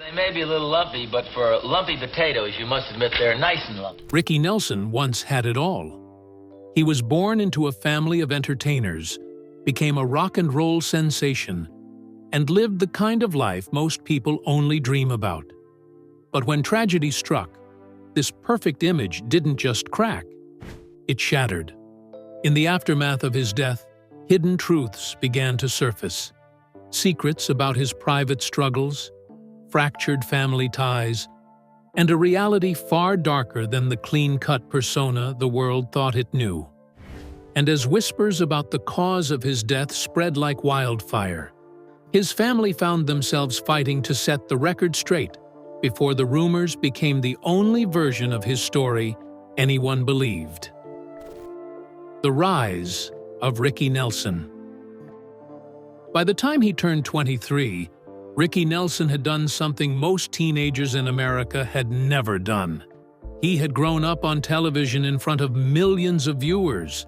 They may be a little lumpy, but for lumpy potatoes, you must admit they're nice and lumpy. Ricky Nelson once had it all. He was born into a family of entertainers, became a rock and roll sensation, and lived the kind of life most people only dream about. But when tragedy struck, this perfect image didn't just crack, it shattered. In the aftermath of his death, hidden truths began to surface. Secrets about his private struggles, fractured family ties, and a reality far darker than the clean-cut persona the world thought it knew. And as whispers about the cause of his death spread like wildfire, his family found themselves fighting to set the record straight before the rumors became the only version of his story anyone believed. The rise of Ricky Nelson. By the time he turned 23, Ricky Nelson had done something most teenagers in America had never done. He had grown up on television in front of millions of viewers,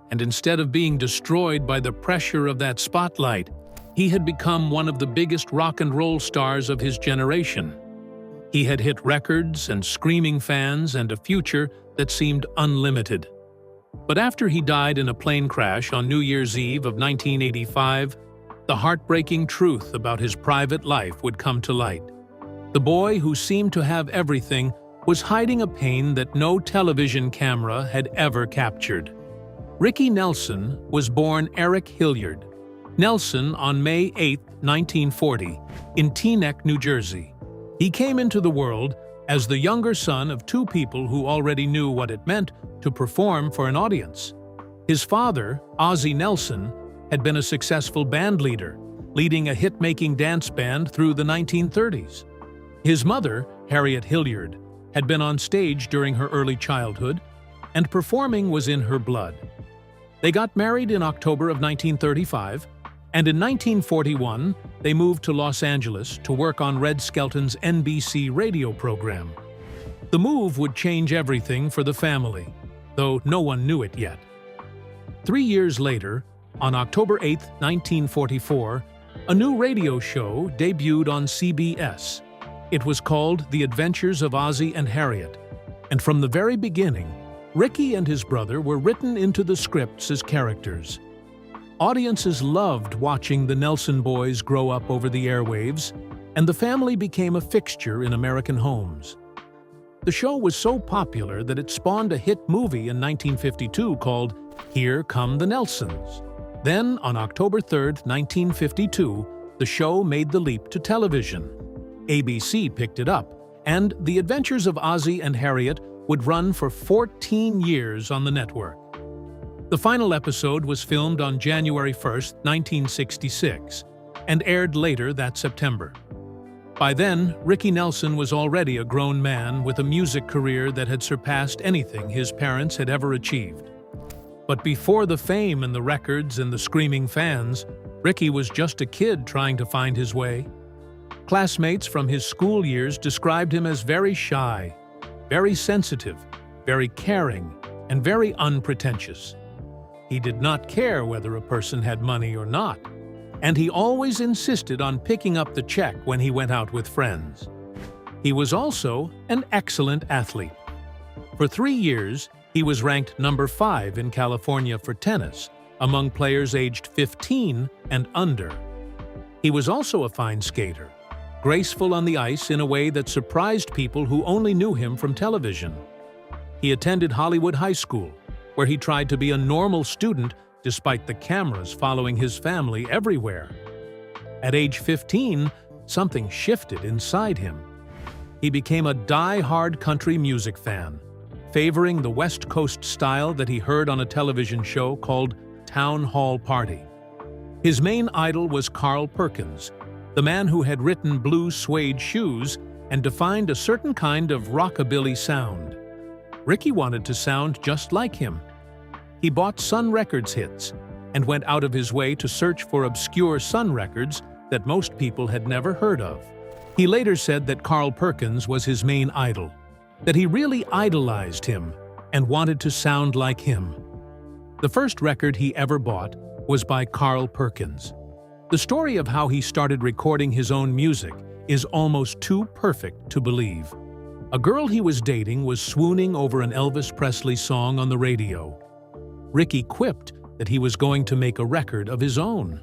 and instead of being destroyed by the pressure of that spotlight, he had become one of the biggest rock and roll stars of his generation. He had hit records and screaming fans and a future that seemed unlimited. But after he died in a plane crash on New Year's Eve of 1985, the heartbreaking truth about his private life would come to light. The boy who seemed to have everything was hiding a pain that no television camera had ever captured. Ricky Nelson was born Eric Hilliard Nelson on May 8, 1940, in Teaneck, New Jersey. He came into the world as the younger son of two people who already knew what it meant to perform for an audience. His father, Ozzie Nelson, had been a successful band leader, leading a hit-making dance band through the 1930s. His mother, Harriet Hilliard, had been on stage during her early childhood, and performing was in her blood. They got married in October of 1935, and in 1941 they moved to Los Angeles to work on Red Skelton's NBC radio program. The move would change everything for the family, though no one knew it yet. 3 years later, on October 8, 1944, a new radio show debuted on CBS. It was called The Adventures of Ozzie and Harriet, and from the very beginning, Ricky and his brother were written into the scripts as characters. Audiences loved watching the Nelson boys grow up over the airwaves, and the family became a fixture in American homes. The show was so popular that it spawned a hit movie in 1952 called Here Come the Nelsons. Then, on October 3, 1952, the show made the leap to television. ABC picked it up, and The Adventures of Ozzie and Harriet would run for 14 years on the network. The final episode was filmed on January 1, 1966, and aired later that September. By then, Ricky Nelson was already a grown man with a music career that had surpassed anything his parents had ever achieved. But before the fame and the records and the screaming fans, Ricky was just a kid trying to find his way. Classmates from his school years described him as very shy, very sensitive, very caring, and very unpretentious. He did not care whether a person had money or not, and he always insisted on picking up the check when he went out with friends. He was also an excellent athlete. For 3 years, he was ranked number 5 in California for tennis, among players aged 15 and under. He was also a fine skater, graceful on the ice in a way that surprised people who only knew him from television. He attended Hollywood High School, where he tried to be a normal student despite the cameras following his family everywhere. At age 15, something shifted inside him. He became a die-hard country music fan, favoring the West Coast style that he heard on a television show called Town Hall Party. His main idol was Carl Perkins, the man who had written Blue Suede Shoes and defined a certain kind of rockabilly sound. Ricky wanted to sound just like him. He bought Sun Records hits and went out of his way to search for obscure Sun records that most people had never heard of. He later said that Carl Perkins was his main idol, that he really idolized him and wanted to sound like him. The first record he ever bought was by Carl Perkins. The story of how he started recording his own music is almost too perfect to believe. A girl he was dating was swooning over an Elvis Presley song on the radio. Ricky quipped that he was going to make a record of his own.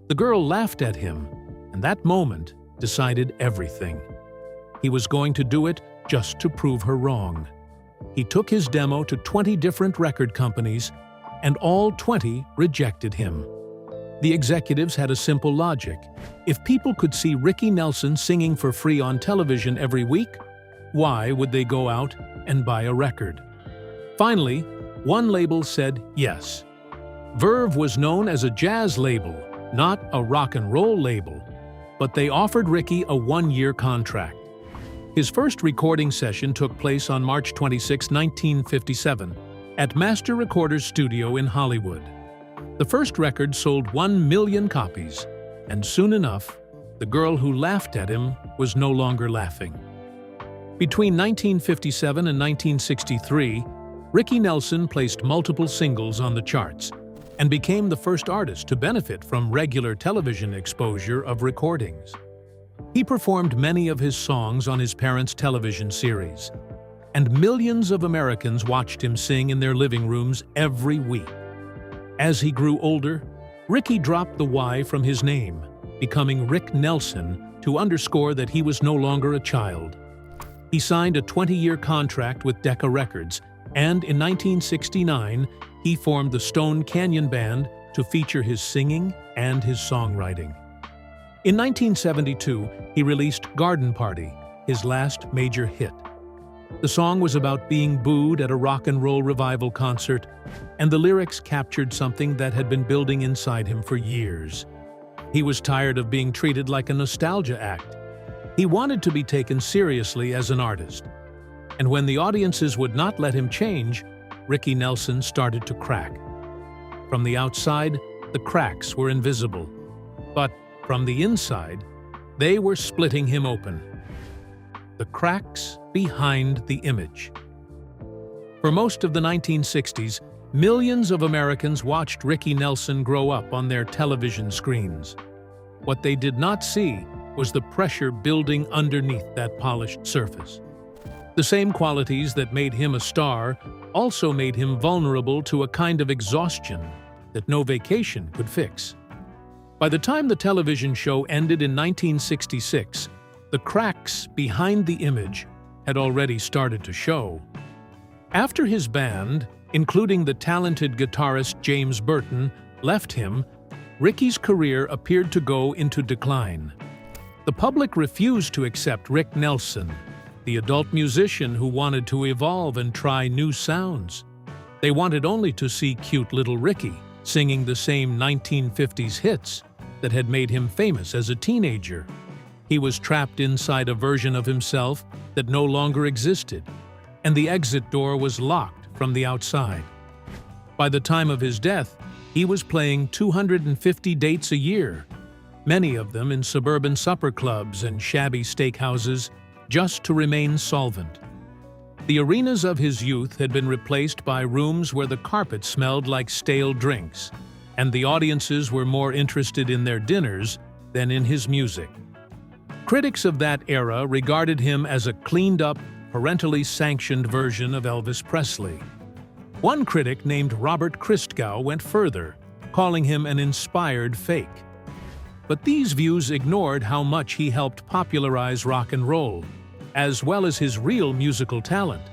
The girl laughed at him, and that moment decided everything. He was going to do it just to prove her wrong. He took his demo to 20 different record companies, and all 20 rejected him. The executives had a simple logic. If people could see Ricky Nelson singing for free on television every week, why would they go out and buy a record? Finally, one label said yes. Verve was known as a jazz label, not a rock and roll label, but they offered Ricky a one-year contract. His first recording session took place on March 26, 1957, at Master Recorder's studio in Hollywood. The first record sold 1 million copies, and soon enough, the girl who laughed at him was no longer laughing. Between 1957 and 1963, Ricky Nelson placed multiple singles on the charts and became the first artist to benefit from regular television exposure of recordings. He performed many of his songs on his parents' television series, and millions of Americans watched him sing in their living rooms every week. As he grew older, Ricky dropped the Y from his name, becoming Rick Nelson to underscore that he was no longer a child. He signed a 20-year contract with Decca Records, and in 1969, he formed the Stone Canyon Band to feature his singing and his songwriting. In 1972, he released Garden Party, his last major hit. The song was about being booed at a rock and roll revival concert, and the lyrics captured something that had been building inside him for years. He was tired of being treated like a nostalgia act. He wanted to be taken seriously as an artist. And when the audiences would not let him change, Ricky Nelson started to crack. From the outside, the cracks were invisible. But from the inside, they were splitting him open. The cracks behind the image. For most of the 1960s, millions of Americans watched Ricky Nelson grow up on their television screens. What they did not see was the pressure building underneath that polished surface. The same qualities that made him a star also made him vulnerable to a kind of exhaustion that no vacation could fix. By the time the television show ended in 1966, the cracks behind the image had already started to show. After his band, including the talented guitarist James Burton, left him, Ricky's career appeared to go into decline. The public refused to accept Rick Nelson, the adult musician who wanted to evolve and try new sounds. They wanted only to see cute little Ricky singing the same 1950s hits that had made him famous as a teenager. He was trapped inside a version of himself that no longer existed, and the exit door was locked from the outside. By the time of his death, he was playing 250 dates a year, many of them in suburban supper clubs and shabby steakhouses, just to remain solvent. The arenas of his youth had been replaced by rooms where the carpet smelled like stale drinks, and the audiences were more interested in their dinners than in his music. Critics of that era regarded him as a cleaned-up, parentally sanctioned version of Elvis Presley. One critic named Robert Christgau went further, calling him an inspired fake. But these views ignored how much he helped popularize rock and roll, as well as his real musical talent.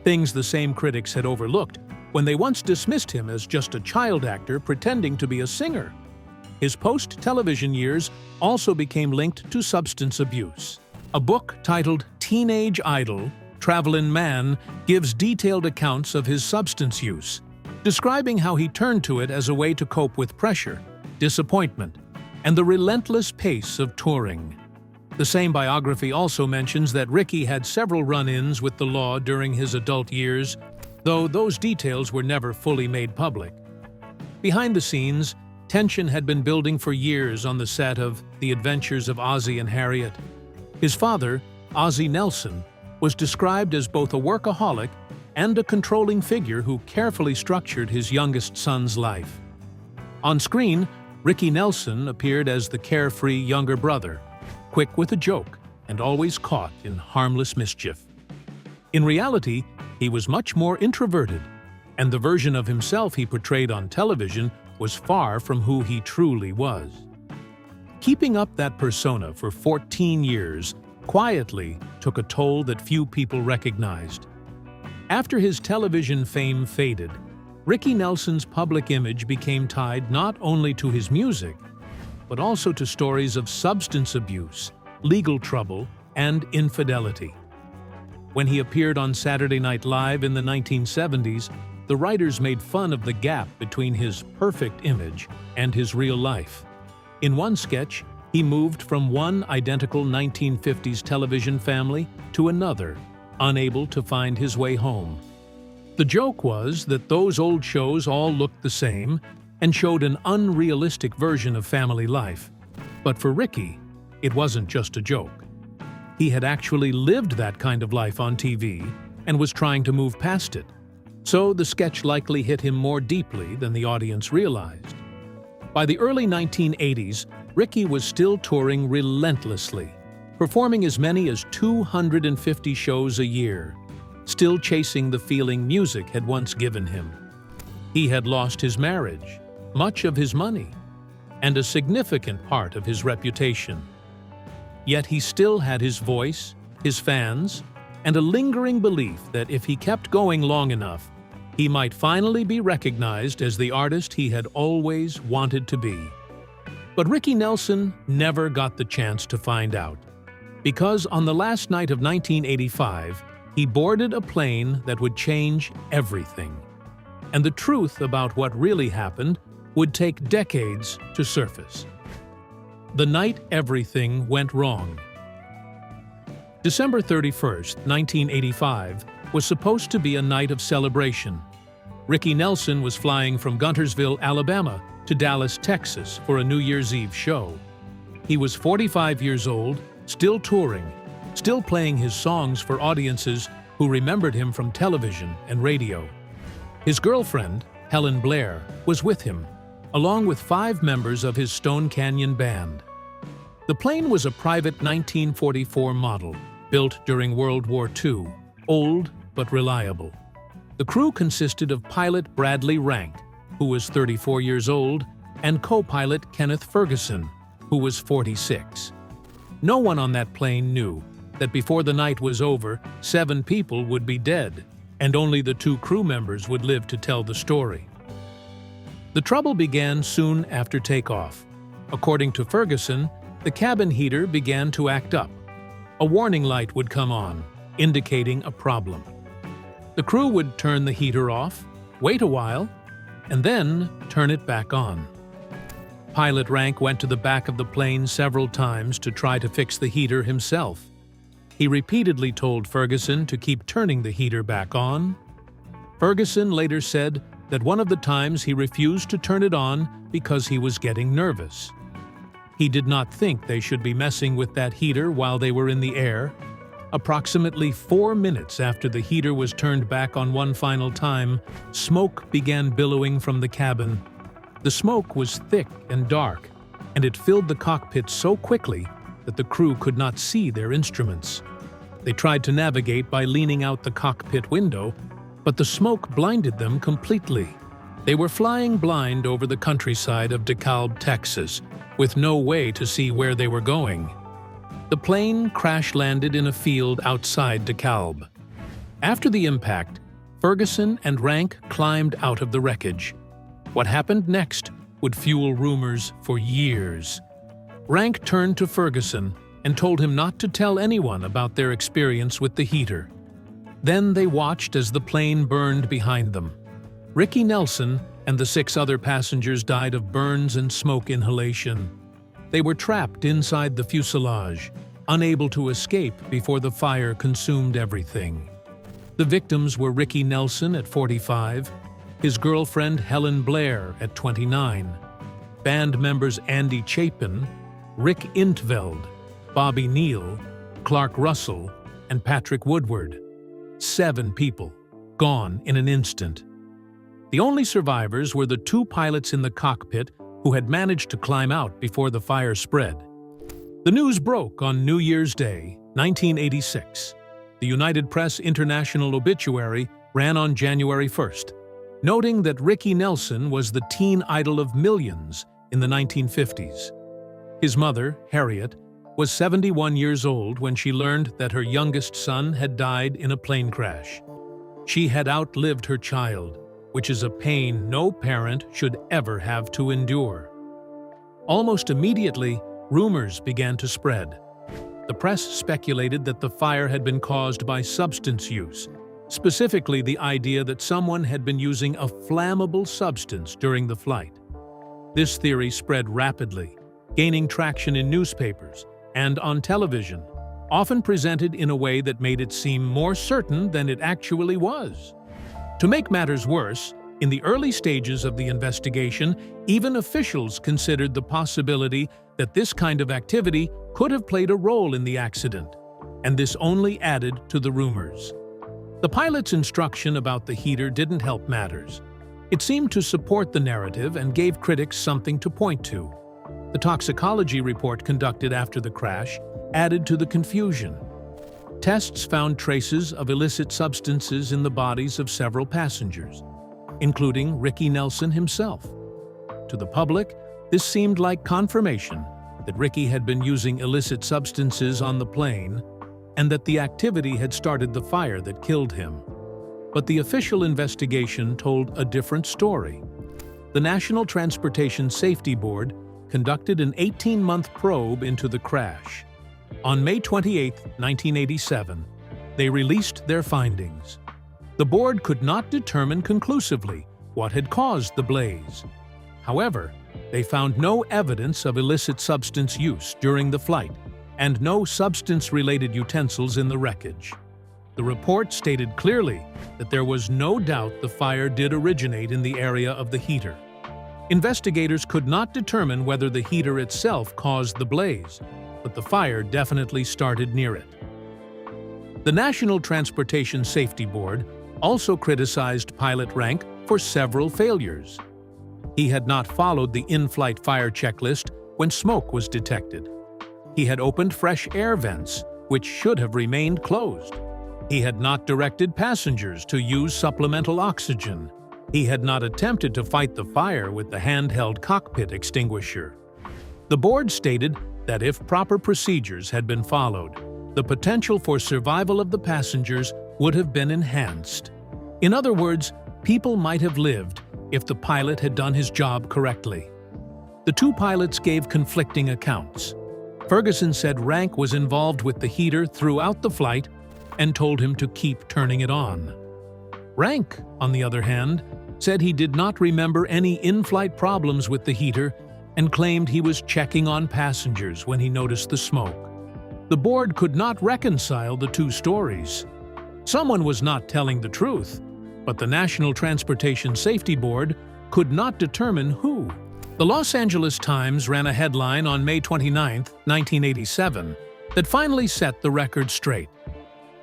Things the same critics had overlooked when they once dismissed him as just a child actor pretending to be a singer. His post-television years also became linked to substance abuse. A book titled Teenage Idol, Travelin' Man gives detailed accounts of his substance use, describing how he turned to it as a way to cope with pressure, disappointment, and the relentless pace of touring. The same biography also mentions that Ricky had several run-ins with the law during his adult years, though those details were never fully made public. Behind the scenes, tension had been building for years on the set of The Adventures of Ozzie and Harriet. His father, Ozzie Nelson, was described as both a workaholic and a controlling figure who carefully structured his youngest son's life. On screen, Ricky Nelson appeared as the carefree younger brother, quick with a joke and always caught in harmless mischief. In reality, he was much more introverted, and the version of himself he portrayed on television was far from who he truly was. Keeping up that persona for 14 years quietly took a toll that few people recognized. After his television fame faded, Ricky Nelson's public image became tied not only to his music, but also to stories of substance abuse, legal trouble, and infidelity. When he appeared on Saturday Night Live in the 1970s, the writers made fun of the gap between his perfect image and his real life. In one sketch, he moved from one identical 1950s television family to another, unable to find his way home. The joke was that those old shows all looked the same and showed an unrealistic version of family life. But for Ricky, it wasn't just a joke. He had actually lived that kind of life on TV and was trying to move past it. So the sketch likely hit him more deeply than the audience realized. By the early 1980s, Ricky was still touring relentlessly, performing as many as 250 shows a year, still chasing the feeling music had once given him. He had lost his marriage, much of his money, and a significant part of his reputation. Yet he still had his voice, his fans, and a lingering belief that if he kept going long enough, he might finally be recognized as the artist he had always wanted to be. But Ricky Nelson never got the chance to find out, because on the last night of 1985, he boarded a plane that would change everything. And the truth about what really happened would take decades to surface. The night everything went wrong. December 31st, 1985, was supposed to be a night of celebration. Ricky Nelson was flying from Guntersville, Alabama, to Dallas, Texas, for a New Year's Eve show. He was 45 years old, still touring, still playing his songs for audiences who remembered him from television and radio. His girlfriend, Helen Blair, was with him, along with 5 members of his Stone Canyon band. The plane was a private 1944 model, built during World War II, old but reliable. The crew consisted of pilot Bradley Rank, who was 34 years old, and co-pilot Kenneth Ferguson, who was 46. No one on that plane knew that before the night was over, 7 people would be dead, and only the 2 crew members would live to tell the story. The trouble began soon after takeoff. According to Ferguson, the cabin heater began to act up. A warning light would come on, indicating a problem. The crew would turn the heater off, wait a while, and then turn it back on. Pilot Rank went to the back of the plane several times to try to fix the heater himself. He repeatedly told Ferguson to keep turning the heater back on. Ferguson later said that one of the times he refused to turn it on because he was getting nervous. He did not think they should be messing with that heater while they were in the air. Approximately 4 minutes after the heater was turned back on one final time, smoke began billowing from the cabin. The smoke was thick and dark, and it filled the cockpit so quickly that the crew could not see their instruments. They tried to navigate by leaning out the cockpit window, but the smoke blinded them completely. They were flying blind over the countryside of DeKalb, Texas, with no way to see where they were going. The plane crash-landed in a field outside DeKalb. After the impact, Ferguson and Rank climbed out of the wreckage. What happened next would fuel rumors for years. Rank turned to Ferguson and told him not to tell anyone about their experience with the heater. Then they watched as the plane burned behind them. Ricky Nelson and the 6 other passengers died of burns and smoke inhalation. They were trapped inside the fuselage, unable to escape before the fire consumed everything. The victims were Ricky Nelson at 45, his girlfriend Helen Blair at 29, band members Andy Chapin, Rick Intveld, Bobby Neal, Clark Russell, and Patrick Woodward. 7 people, gone in an instant. The only survivors were the 2 pilots in the cockpit who had managed to climb out before the fire spread. The news broke on New Year's Day, 1986. The United Press International obituary ran on January 1st, noting that Ricky Nelson was the teen idol of millions in the 1950s. His mother, Harriet, was 71 years old when she learned that her youngest son had died in a plane crash. She had outlived her child, which is a pain no parent should ever have to endure. Almost immediately, rumors began to spread. The press speculated that the fire had been caused by substance use, specifically the idea that someone had been using a flammable substance during the flight. This theory spread rapidly, gaining traction in newspapers and on television, often presented in a way that made it seem more certain than it actually was. To make matters worse, in the early stages of the investigation, even officials considered the possibility that this kind of activity could have played a role in the accident, and this only added to the rumors. The pilot's instruction about the heater didn't help matters. It seemed to support the narrative and gave critics something to point to. The toxicology report conducted after the crash added to the confusion. Tests found traces of illicit substances in the bodies of several passengers, including Ricky Nelson himself. To the public, this seemed like confirmation that Ricky had been using illicit substances on the plane and that the activity had started the fire that killed him. But the official investigation told a different story. The National Transportation Safety Board conducted an 18-month probe into the crash. On May 28, 1987, they released their findings. The board could not determine conclusively what had caused the blaze. However, they found no evidence of illicit substance use during the flight and no substance-related utensils in the wreckage. The report stated clearly that there was no doubt the fire did originate in the area of the heater. Investigators could not determine whether the heater itself caused the blaze, but the fire definitely started near it. The National Transportation Safety Board also criticized Pilot Rank for several failures. He had not followed the in-flight fire checklist when smoke was detected. He had opened fresh air vents, which should have remained closed. He had not directed passengers to use supplemental oxygen. He had not attempted to fight the fire with the handheld cockpit extinguisher. The board stated that if proper procedures had been followed, the potential for survival of the passengers would have been enhanced. In other words, people might have lived if the pilot had done his job correctly. The two pilots gave conflicting accounts. Ferguson said Rank was involved with the heater throughout the flight and told him to keep turning it on. Rank, on the other hand, said he did not remember any in-flight problems with the heater and claimed he was checking on passengers when he noticed the smoke. The board could not reconcile the two stories. Someone was not telling the truth, but the National Transportation Safety Board could not determine who. The Los Angeles Times ran a headline on May 29, 1987, that finally set the record straight.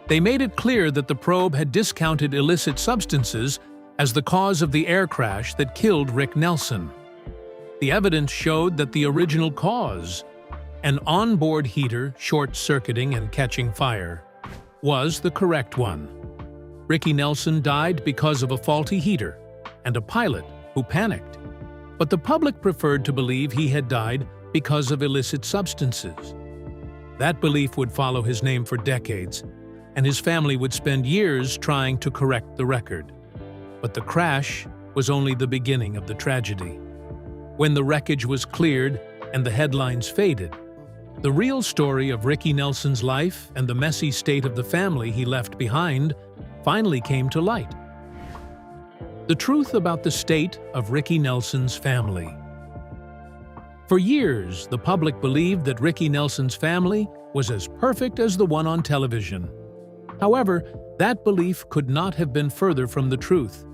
They made it clear that the probe had discounted illicit substances as the cause of the air crash that killed Rick Nelson. The evidence showed that the original cause, an onboard heater short-circuiting and catching fire, was the correct one. Ricky Nelson died because of a faulty heater and a pilot who panicked. But the public preferred to believe he had died because of illicit substances. That belief would follow his name for decades, and his family would spend years trying to correct the record. But the crash was only the beginning of the tragedy. When the wreckage was cleared and the headlines faded, the real story of Ricky Nelson's life and the messy state of the family he left behind finally came to light. The truth about the state of Ricky Nelson's family. For years, the public believed that Ricky Nelson's family was as perfect as the one on television. However, that belief could not have been further from the truth,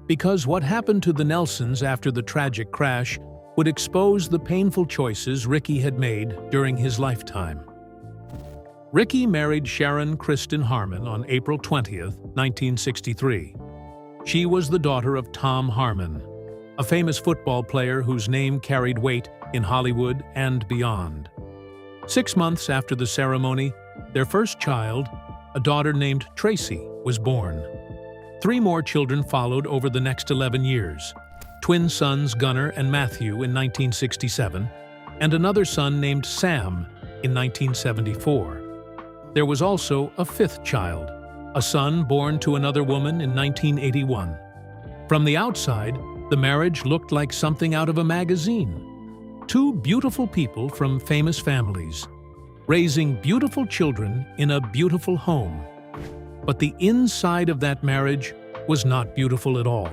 because what happened to the Nelsons after the tragic crash would expose the painful choices Ricky had made during his lifetime. Ricky married Sharon Kristen Harmon on April 20, 1963. She was the daughter of Tom Harmon, a famous football player whose name carried weight in Hollywood and beyond. 6 months after the ceremony, their first child, a daughter named Tracy, was born. 3 more children followed over the next 11 years, twin sons Gunnar and Matthew in 1967, and another son named Sam in 1974. There was also a 5th child, a son born to another woman in 1981. From the outside, the marriage looked like something out of a magazine. 2 beautiful people from famous families, raising beautiful children in a beautiful home. But the inside of that marriage was not beautiful at all.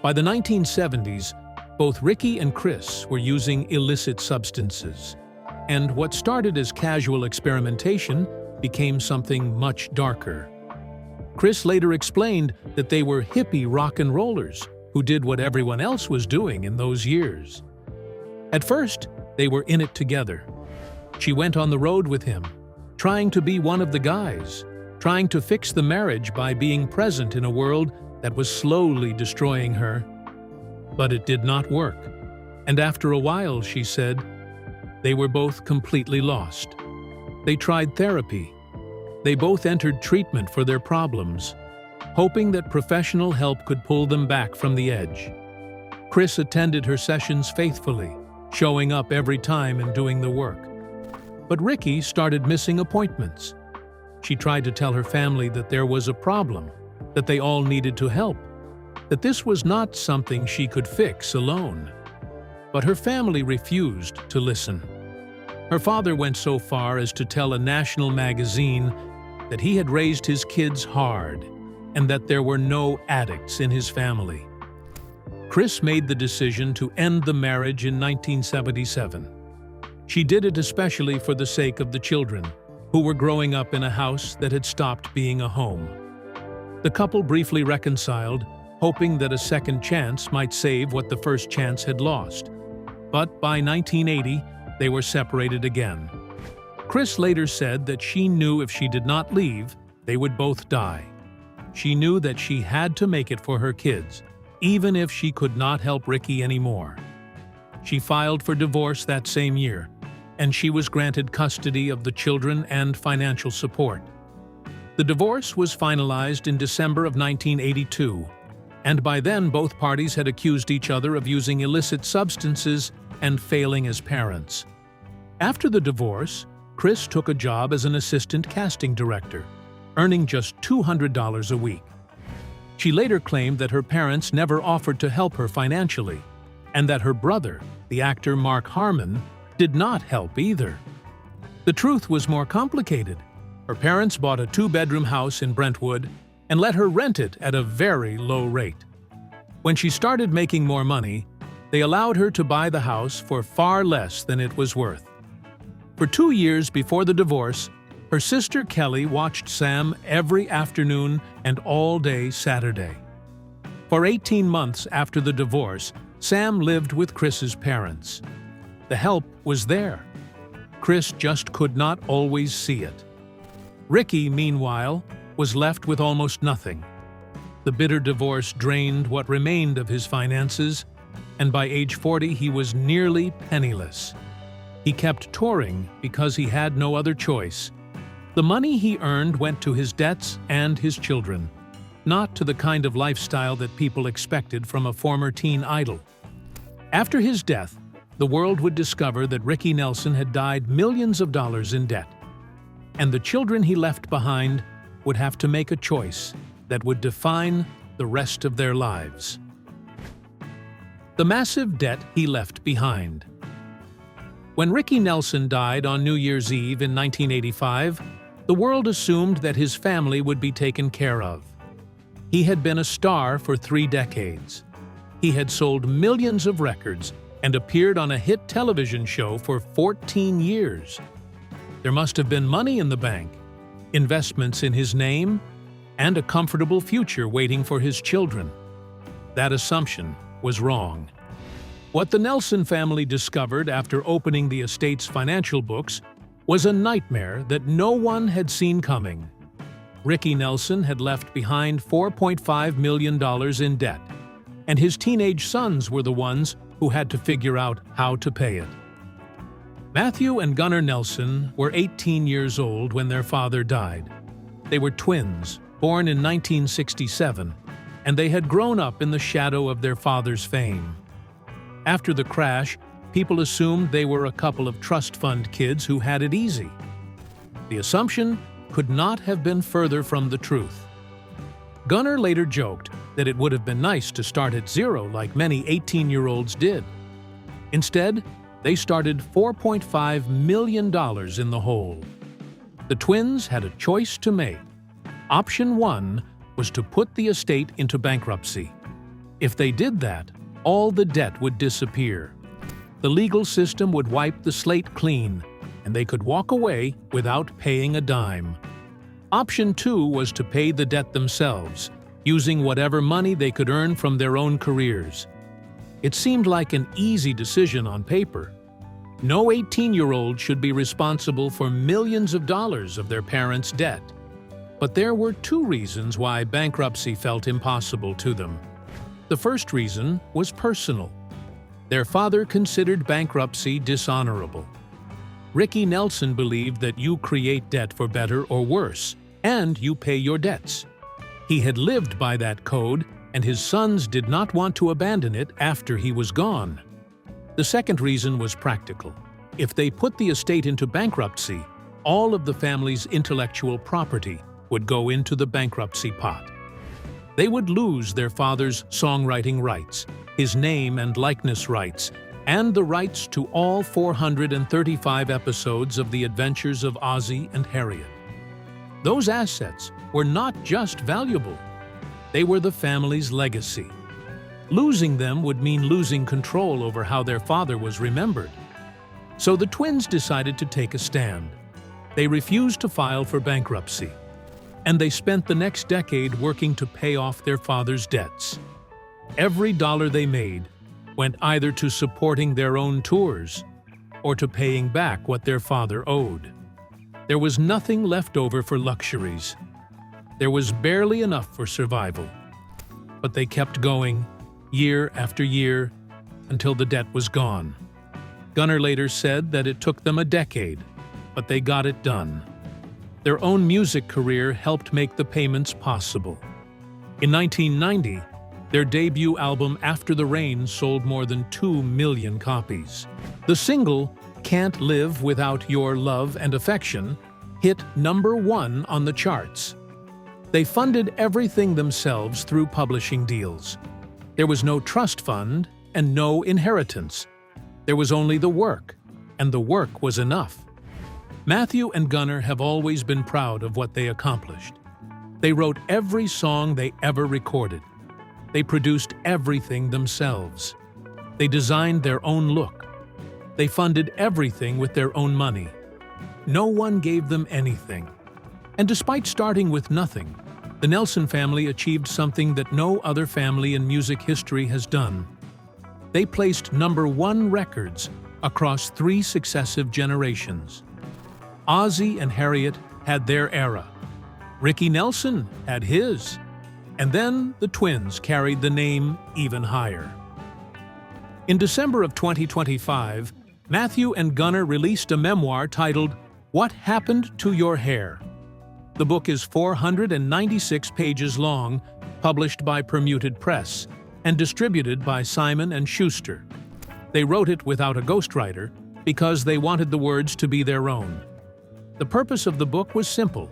By the 1970s, both Ricky and Chris were using illicit substances, and what started as casual experimentation became something much darker. Chris later explained that they were hippie rock and rollers who did what everyone else was doing in those years. At first, they were in it together. She went on the road with him, trying to be one of the guys, trying to fix the marriage by being present in a world that was slowly destroying her. But it did not work, and after a while, she said, they were both completely lost. They tried therapy. They both entered treatment for their problems, hoping that professional help could pull them back from the edge. Chris attended her sessions faithfully, showing up every time and doing the work. But Ricky started missing appointments. She tried to tell her family that there was a problem, that they all needed to help, that this was not something she could fix alone. But her family refused to listen. Her father went so far as to tell a national magazine that he had raised his kids hard and that there were no addicts in his family. Chris made the decision to end the marriage in 1977. She did it especially for the sake of the children, who were growing up in a house that had stopped being a home. The couple briefly reconciled, hoping that a second chance might save what the first chance had lost. But by 1980, they were separated again. Chris later said that she knew if she did not leave, they would both die. She knew that she had to make it for her kids, even if she could not help Ricky anymore. She filed for divorce that same year, and she was granted custody of the children and financial support. The divorce was finalized in December of 1982, and by then both parties had accused each other of using illicit substances and failing as parents. After the divorce, Chris took a job as an assistant casting director, earning just $200 a week. She later claimed that her parents never offered to help her financially, and that her brother, the actor Mark Harmon, did not help either. The truth was more complicated. Her parents bought a 2-bedroom house in Brentwood and let her rent it at a very low rate. When she started making more money, they allowed her to buy the house for far less than it was worth. For 2 years before the divorce, her sister Kelly watched Sam every afternoon and all day Saturday. For 18 months after the divorce, Sam lived with Chris's parents. The help was there. Chris just could not always see it. Ricky, meanwhile, was left with almost nothing. The bitter divorce drained what remained of his finances, and by age 40 he was nearly penniless. He kept touring because he had no other choice. The money he earned went to his debts and his children, not to the kind of lifestyle that people expected from a former teen idol. After his death, the world would discover that Ricky Nelson had died millions of dollars in debt, and the children he left behind would have to make a choice that would define the rest of their lives. The massive debt he left behind. When Ricky Nelson died on New Year's Eve in 1985, the world assumed that his family would be taken care of. He had been a star for 3 decades. He had sold millions of records and appeared on a hit television show for 14 years. There must have been money in the bank, investments in his name, and a comfortable future waiting for his children. That assumption was wrong. What the Nelson family discovered after opening the estate's financial books was a nightmare that no one had seen coming. Ricky Nelson had left behind $4.5 million in debt, and his teenage sons were the ones who had to figure out how to pay it. Matthew and Gunnar Nelson were 18 years old when their father died. They were twins, born in 1967, and they had grown up in the shadow of their father's fame. After the crash, people assumed they were a couple of trust fund kids who had it easy. The assumption could not have been further from the truth. Gunnar later joked that it would have been nice to start at zero like many 18-year-olds did. Instead, they started $4.5 million in the hole. The twins had a choice to make. Option 1 was to put the estate into bankruptcy. If they did that, all the debt would disappear. The legal system would wipe the slate clean, and they could walk away without paying a dime. Option 2 was to pay the debt themselves, using whatever money they could earn from their own careers. It seemed like an easy decision on paper. No 18-year-old should be responsible for millions of dollars of their parents' debt. But there were 2 reasons why bankruptcy felt impossible to them. The first reason was personal. Their father considered bankruptcy dishonorable. Ricky Nelson believed that you create debt for better or worse, and you pay your debts. He had lived by that code, and his sons did not want to abandon it after he was gone. The second reason was practical. If they put the estate into bankruptcy, all of the family's intellectual property would go into the bankruptcy pot. They would lose their father's songwriting rights, his name and likeness rights, and the rights to all 435 episodes of The Adventures of Ozzie and Harriet. Those assets were not just valuable. They were the family's legacy. Losing them would mean losing control over how their father was remembered. So the twins decided to take a stand. They refused to file for bankruptcy, and they spent the next decade working to pay off their father's debts. Every dollar they made went either to supporting their own tours or to paying back what their father owed. There was nothing left over for luxuries. There was barely enough for survival. But they kept going, year after year, until the debt was gone. Gunnar later said that it took them a decade, but they got it done. Their own music career helped make the payments possible. In 1990, their debut album After the Rain sold more than 2 million copies. The single, Can't Live Without Your Love and Affection, hit #1 on the charts. They funded everything themselves through publishing deals. There was no trust fund and no inheritance. There was only the work, and the work was enough. Matthew and Gunnar have always been proud of what they accomplished. They wrote every song they ever recorded. They produced everything themselves. They designed their own look. They funded everything with their own money. No one gave them anything. And despite starting with nothing, the Nelson family achieved something that no other family in music history has done. They placed #1 records across 3 successive generations. Ozzie and Harriet had their era. Ricky Nelson had his. And then the twins carried the name even higher. In December of 2025, Matthew and Gunnar released a memoir titled, What Happened to Your Hair? The book is 496 pages long, published by Permuted Press, and distributed by Simon & Schuster. They wrote it without a ghostwriter because they wanted the words to be their own. The purpose of the book was simple: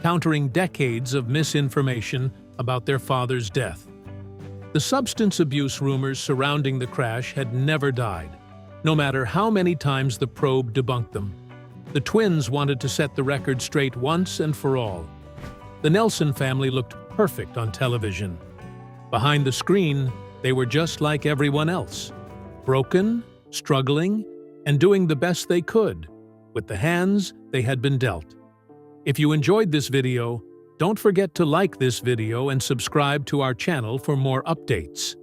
countering decades of misinformation about their father's death. The substance abuse rumors surrounding the crash had never died, no matter how many times the probe debunked them. The twins wanted to set the record straight once and for all. The Nelson family looked perfect on television. Behind the screen, they were just like everyone else, broken, struggling, and doing the best they could with the hands they had been dealt. If you enjoyed this video, don't forget to like this video and subscribe to our channel for more updates.